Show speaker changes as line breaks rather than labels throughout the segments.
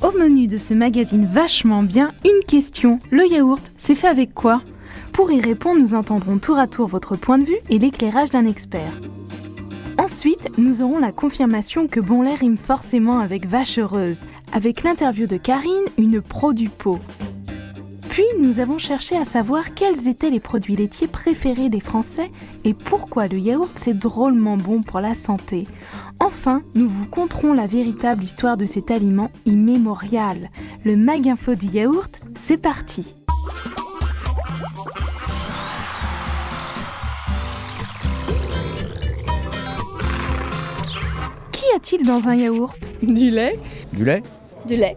Au menu de ce magazine vachement bien, une question. Le yaourt, c'est fait avec quoi ? Pour y répondre, nous entendrons tour à tour votre point de vue et l'éclairage d'un expert. Ensuite, nous aurons la confirmation que bon lait rime forcément avec vache heureuse, avec l'interview de Karine, une pro du pot. Puis, nous avons cherché à savoir quels étaient les produits laitiers préférés des Français et pourquoi le yaourt c'est drôlement bon pour la santé. Enfin, nous vous conterons la véritable histoire de cet aliment immémorial. Le Mag-Info du yaourt, c'est parti. Qu'y a-t-il dans un yaourt ?
Du lait.
Du lait ?
Du lait.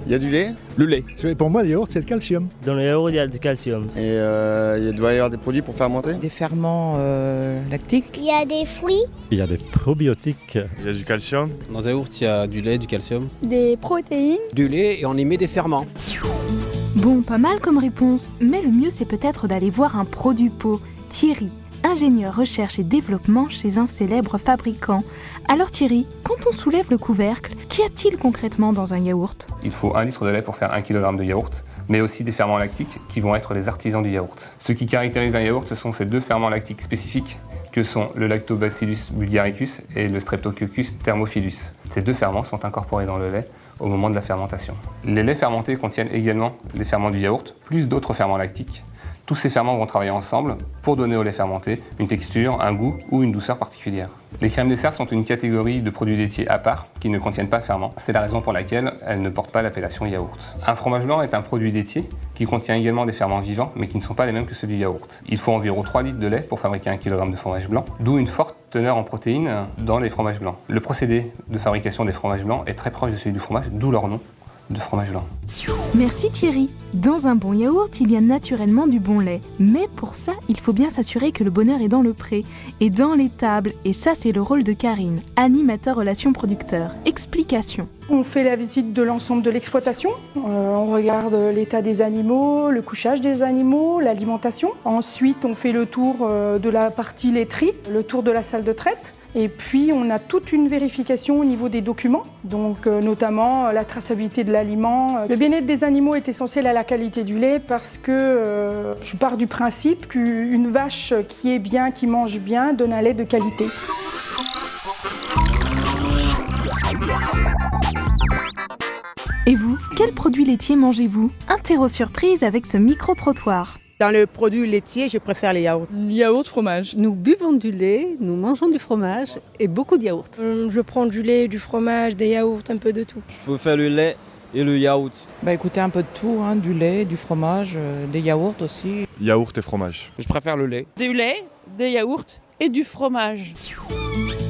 Il y a du lait ?
Le lait.
Pour moi, le yaourt, c'est le calcium.
Dans le yaourt, il y a du calcium.
Et il doit y avoir des produits pour fermenter ?
Des ferments lactiques.
Il y a des fruits.
Il y a des probiotiques.
Il y a du calcium.
Dans un yaourt, il y a du lait, du calcium.
Des protéines.
Du lait et on y met des ferments.
Bon, pas mal comme réponse, mais le mieux c'est peut-être d'aller voir un pro du pot, Thierry, ingénieur recherche et développement chez un célèbre fabricant. Alors Thierry, quand on soulève le couvercle, qu'y a-t-il concrètement dans un yaourt ?
Il faut 1 litre de lait pour faire 1 kg de yaourt, mais aussi des ferments lactiques qui vont être les artisans du yaourt. Ce qui caractérise un yaourt, ce sont ces deux ferments lactiques spécifiques que sont le Lactobacillus bulgaricus et le Streptococcus thermophilus. Ces deux ferments sont incorporés dans le lait au moment de la fermentation. Les laits fermentés contiennent également les ferments du yaourt, plus d'autres ferments lactiques. Tous ces ferments vont travailler ensemble pour donner au lait fermenté une texture, un goût ou une douceur particulière. Les crèmes desserts sont une catégorie de produits laitiers à part qui ne contiennent pas de ferments. C'est la raison pour laquelle elles ne portent pas l'appellation yaourt. Un fromage blanc est un produit laitier qui contient également des ferments vivants mais qui ne sont pas les mêmes que ceux du yaourt. Il faut environ 3 litres de lait pour fabriquer 1 kg de fromage blanc, d'où une forte teneur en protéines dans les fromages blancs. Le procédé de fabrication des fromages blancs est très proche de celui du fromage, d'où leur nom de fromage blanc.
Merci Thierry. Dans un bon yaourt, il y a naturellement du bon lait. Mais pour ça, il faut bien s'assurer que le bonheur est dans le pré et dans les tables. Et ça, c'est le rôle de Karine, animateur relations producteurs. Explication.
On fait la visite de l'ensemble de l'exploitation. On regarde l'état des animaux, le couchage des animaux, l'alimentation. Ensuite, on fait le tour de la partie laiterie, le tour de la salle de traite. Et puis, on a toute une vérification au niveau des documents, donc notamment la traçabilité de l'aliment. Le bien-être des animaux est essentiel à la qualité du lait parce que je pars du principe qu'une vache qui est bien, qui mange bien, donne un lait de qualité.
Et vous, quel produit laitier mangez-vous ? Interro surprise avec ce micro-trottoir.
Dans le produit laitier, je préfère les yaourts.
Yaourt, fromage.
Nous buvons du lait, nous mangeons du fromage et beaucoup de yaourt.
Je prends du lait, du fromage, des yaourts, un peu de tout.
Je peux faire le lait et le yaourt.
Écoutez, un peu de tout, du lait, du fromage, des yaourts aussi.
Yaourt et fromage.
Je préfère le lait.
Du lait, des yaourts et du fromage.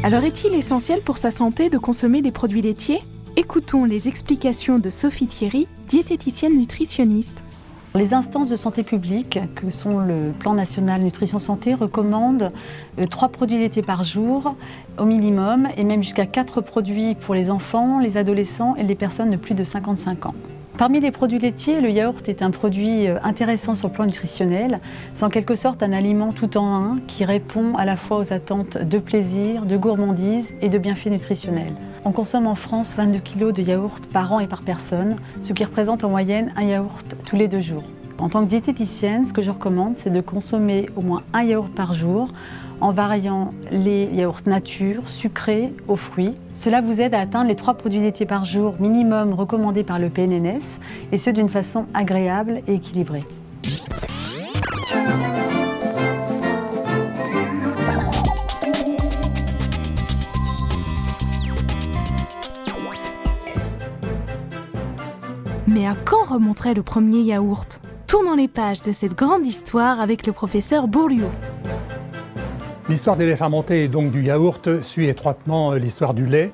Alors est-il essentiel pour sa santé de consommer des produits laitiers ? Écoutons les explications de Sophie Thierry, diététicienne nutritionniste.
Les instances de santé publique, que sont le Plan national nutrition santé, recommandent 3 produits laitiers par jour au minimum et même jusqu'à 4 produits pour les enfants, les adolescents et les personnes de plus de 55 ans. Parmi les produits laitiers, le yaourt est un produit intéressant sur le plan nutritionnel. C'est en quelque sorte un aliment tout en un qui répond à la fois aux attentes de plaisir, de gourmandise et de bienfaits nutritionnels. On consomme en France 22 kg de yaourt par an et par personne, ce qui représente en moyenne un yaourt tous les 2 jours. En tant que diététicienne, ce que je recommande, c'est de consommer au moins un yaourt par jour, en variant les yaourts nature, sucrés, aux fruits. Cela vous aide à atteindre les 3 produits laitiers par jour minimum recommandés par le PNNS, et ce d'une façon agréable et équilibrée.
Mais à quand remonterait le premier yaourt ? Tournons les pages de cette grande histoire avec le professeur Bourliou.
L'histoire des laits fermentés et donc du yaourt suit étroitement l'histoire du lait.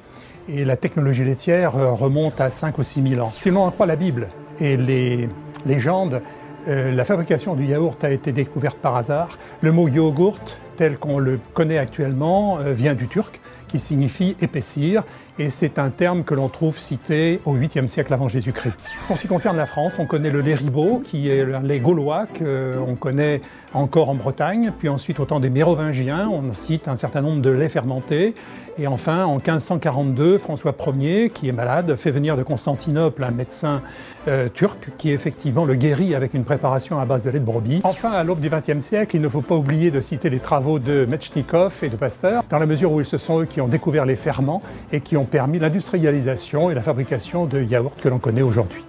Et la technologie laitière remonte à 5 ou 6 000 ans. Si l'on en croit la Bible et les légendes, la fabrication du yaourt a été découverte par hasard. Le mot yogourt, tel qu'on le connaît actuellement, vient du turc, qui qui signifie épaissir, et c'est un terme que l'on trouve cité au 8e siècle avant Jésus-Christ. En ce qui concerne la France, on connaît le lait ribot, qui est un lait gaulois qu'on connaît encore en Bretagne, puis ensuite au temps des Mérovingiens, on cite un certain nombre de laits fermentés, et enfin en 1542, François Ier, qui est malade, fait venir de Constantinople un médecin turc qui effectivement le guérit avec une préparation à base de lait de brebis. Enfin, à l'aube du XXe siècle, il ne faut pas oublier de citer les travaux de Metchnikoff et de Pasteur, dans la mesure où ce sont eux qui ont découvert les ferments et qui ont permis l'industrialisation et la fabrication de yaourts que l'on connaît aujourd'hui.